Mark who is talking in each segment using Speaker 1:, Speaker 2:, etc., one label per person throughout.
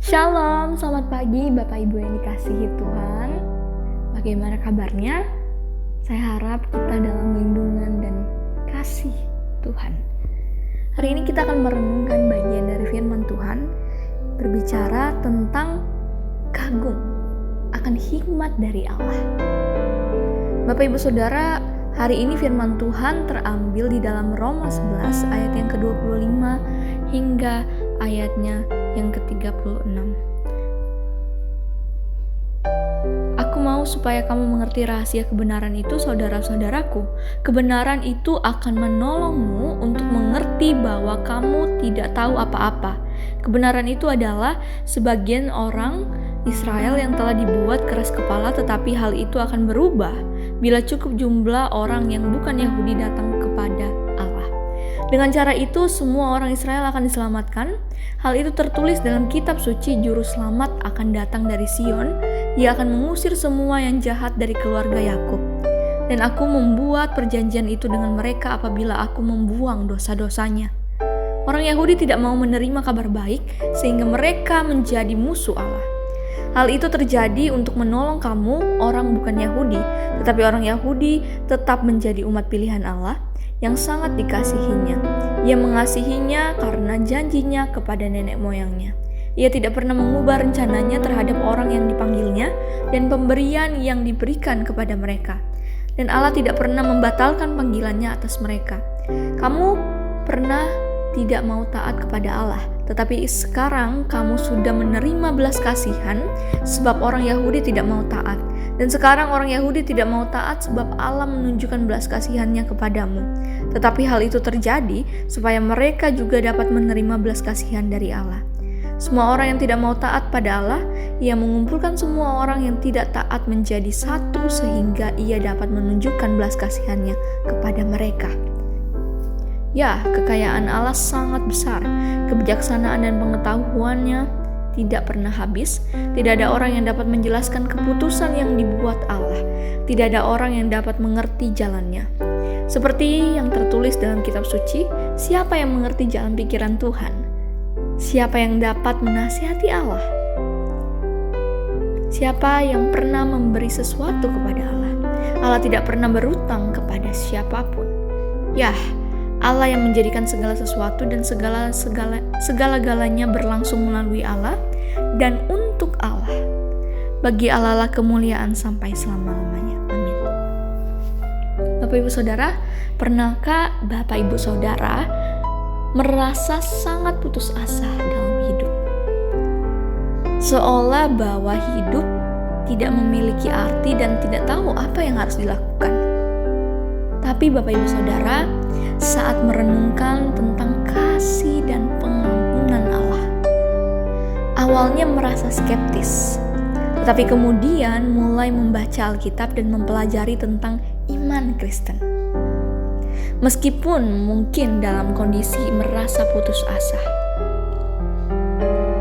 Speaker 1: Shalom, selamat pagi Bapak Ibu yang dikasihi Tuhan. Bagaimana kabarnya? Saya harap kita dalam lindungan dan kasih Tuhan. Hari ini kita akan merenungkan bagian dari firman Tuhan, berbicara tentang kagum akan hikmat dari Allah. Bapak Ibu Saudara, hari ini firman Tuhan terambil di dalam Roma 11 ayat yang ke-25 hingga ayatnya yang ke-36. Aku mau supaya kamu mengerti rahasia kebenaran itu, saudara-saudaraku. Kebenaran itu akan menolongmu untuk mengerti bahwa kamu tidak tahu apa-apa. Kebenaran itu adalah sebagian orang Israel yang telah dibuat keras kepala, tetapi hal itu akan berubah bila cukup jumlah orang yang bukan Yahudi datang kepada Allah. Dengan cara itu, semua orang Israel akan diselamatkan. Hal itu tertulis dalam kitab suci, Juru Selamat akan datang dari Sion. Ia akan mengusir semua yang jahat dari keluarga Yakub. Dan aku membuat perjanjian itu dengan mereka apabila aku membuang dosa-dosanya. Orang Yahudi tidak mau menerima kabar baik, sehingga mereka menjadi musuh Allah. Hal itu terjadi untuk menolong kamu, orang bukan Yahudi, tetapi orang Yahudi tetap menjadi umat pilihan Allah yang sangat dikasihinya. Ia mengasihinya karena janjinya kepada nenek moyangnya. Ia tidak pernah mengubah rencananya terhadap orang yang dipanggilnya dan pemberian yang diberikan kepada mereka. Dan Allah tidak pernah membatalkan panggilannya atas mereka. Kamu pernah tidak mau taat kepada Allah, tetapi sekarang kamu sudah menerima belas kasihan sebab orang Yahudi tidak mau taat. Dan sekarang orang Yahudi tidak mau taat sebab Allah menunjukkan belas kasihannya kepadamu. Tetapi hal itu terjadi supaya mereka juga dapat menerima belas kasihan dari Allah. Semua orang yang tidak mau taat pada Allah, ia mengumpulkan semua orang yang tidak taat menjadi satu sehingga ia dapat menunjukkan belas kasihannya kepada mereka. Ya, kekayaan Allah sangat besar, kebijaksanaan dan pengetahuannya tidak pernah habis. Tidak ada orang yang dapat menjelaskan keputusan yang dibuat Allah. Tidak ada orang yang dapat mengerti jalannya. Seperti yang tertulis dalam kitab suci, siapa yang mengerti jalan pikiran Tuhan? Siapa yang dapat menasihati Allah? Siapa yang pernah memberi sesuatu kepada Allah? Allah tidak pernah berutang kepada siapapun. Ya, Allah yang menjadikan segala sesuatu dan segala-galanya berlangsung melalui Allah dan untuk Allah. Bagi Allah lah kemuliaan sampai selama-lamanya. Amin. Bapak Ibu Saudara, pernahkah Bapak Ibu Saudara merasa sangat putus asa dalam hidup? Seolah bahwa hidup tidak memiliki arti dan tidak tahu apa yang harus dilakukan. Tapi Bapak Ibu Saudara, saat merenungkan tentang kasih dan pengampunan Allah, awalnya merasa skeptis, tetapi kemudian mulai membaca Alkitab dan mempelajari tentang iman Kristen. Meskipun mungkin dalam kondisi merasa putus asa,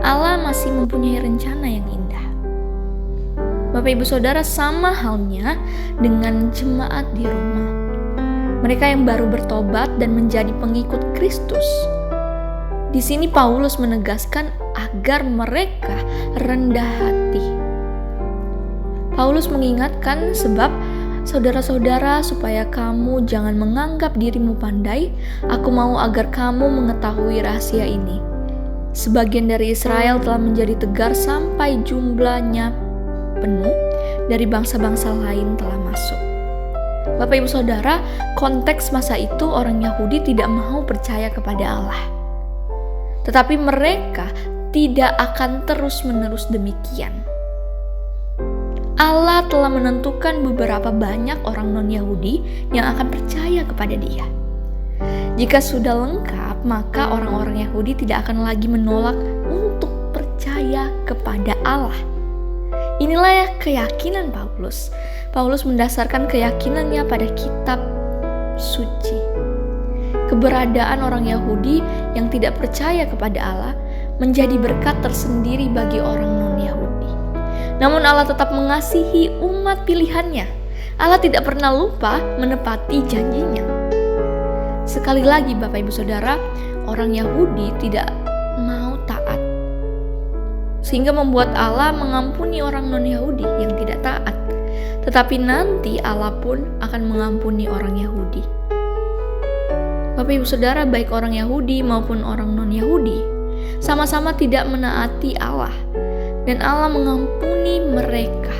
Speaker 1: Allah masih mempunyai rencana yang indah. Bapak Ibu Saudara, sama halnya dengan jemaat di Roma. Mereka yang baru bertobat dan menjadi pengikut Kristus. Di sini Paulus menegaskan agar mereka rendah hati. Paulus mengingatkan, sebab saudara-saudara, supaya kamu jangan menganggap dirimu pandai, aku mau agar kamu mengetahui rahasia ini. Sebagian dari Israel telah menjadi tegar sampai jumlahnya penuh, dari bangsa-bangsa lain telah masuk. Bapak Ibu Saudara, konteks masa itu orang Yahudi tidak mau percaya kepada Allah. Tetapi mereka tidak akan terus-menerus demikian. Allah telah menentukan beberapa banyak orang non-Yahudi yang akan percaya kepada Dia. Jika sudah lengkap, maka orang-orang Yahudi tidak akan lagi menolak untuk percaya kepada Allah. Inilah keyakinan Paulus. Paulus mendasarkan keyakinannya pada kitab suci. Keberadaan orang Yahudi yang tidak percaya kepada Allah menjadi berkat tersendiri bagi orang non-Yahudi. Namun Allah tetap mengasihi umat pilihannya. Allah tidak pernah lupa menepati janjinya. Sekali lagi Bapak Ibu Saudara, orang Yahudi tidak mau taat. sehingga membuat Allah mengampuni orang non-Yahudi yang tidak taat. Tetapi nanti Allah pun akan mengampuni orang Yahudi. Bapak Ibu Saudara, baik orang Yahudi maupun orang non-Yahudi sama-sama tidak menaati Allah, dan Allah mengampuni mereka.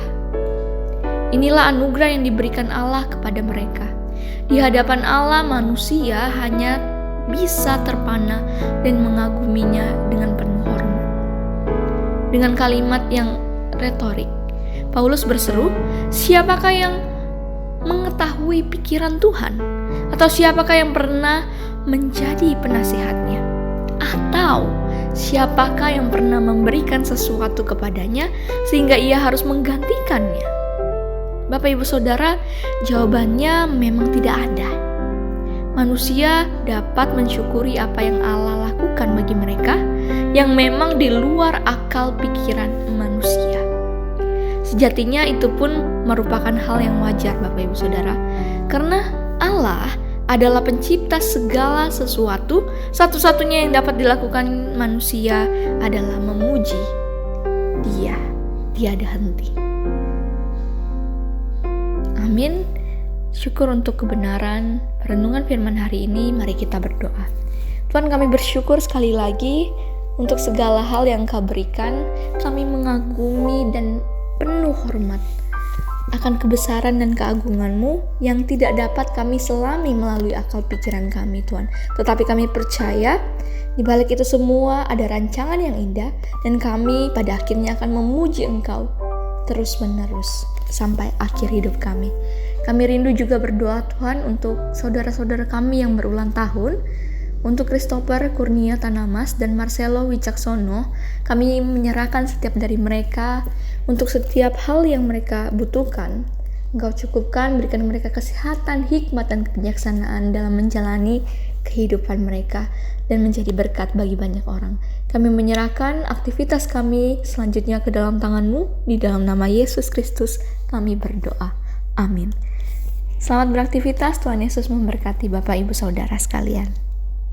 Speaker 1: Inilah anugerah yang diberikan Allah kepada mereka. Di hadapan Allah, manusia hanya bisa terpana dan mengaguminya dengan penuh hormat. Dengan kalimat yang retorik, Paulus berseru, "Siapakah yang mengetahui pikiran Tuhan? Atau siapakah yang pernah menjadi penasihatnya? Atau siapakah yang pernah memberikan sesuatu kepadanya sehingga ia harus menggantikannya?" Bapak Ibu Saudara, jawabannya memang tidak ada. Manusia dapat mensyukuri apa yang Allah lakukan bagi mereka yang memang di luar akal pikiran manusia. Sejatinya itu pun merupakan hal yang wajar, Bapak Ibu Saudara, karena Allah adalah pencipta segala sesuatu. Satu-satunya yang dapat dilakukan manusia adalah memuji Dia tiada henti. Amin. Syukur untuk kebenaran renungan firman hari ini. Mari kita berdoa. Tuhan, kami bersyukur sekali lagi untuk segala hal yang Kau berikan. Kami mengagumi dan penuh hormat akan kebesaran dan keagungan-Mu yang tidak dapat kami selami melalui akal pikiran kami, Tuhan. Tetapi kami percaya di balik itu semua ada rancangan yang indah, dan kami pada akhirnya akan memuji Engkau terus-menerus sampai akhir hidup kami. Kami rindu juga berdoa, Tuhan, untuk saudara-saudara kami yang berulang tahun, untuk Christopher Kurnia Tanamas dan Marcelo Wicaksono. Kami menyerahkan setiap dari mereka untuk setiap hal yang mereka butuhkan. Engkau cukupkan, berikan mereka kesehatan, hikmat, dan kebijaksanaan dalam menjalani kehidupan mereka dan menjadi berkat bagi banyak orang. Kami menyerahkan aktivitas kami selanjutnya ke dalam tangan-Mu. Di dalam nama Yesus Kristus kami berdoa. Amin. Selamat beraktivitas. Tuhan Yesus memberkati Bapak Ibu Saudara sekalian.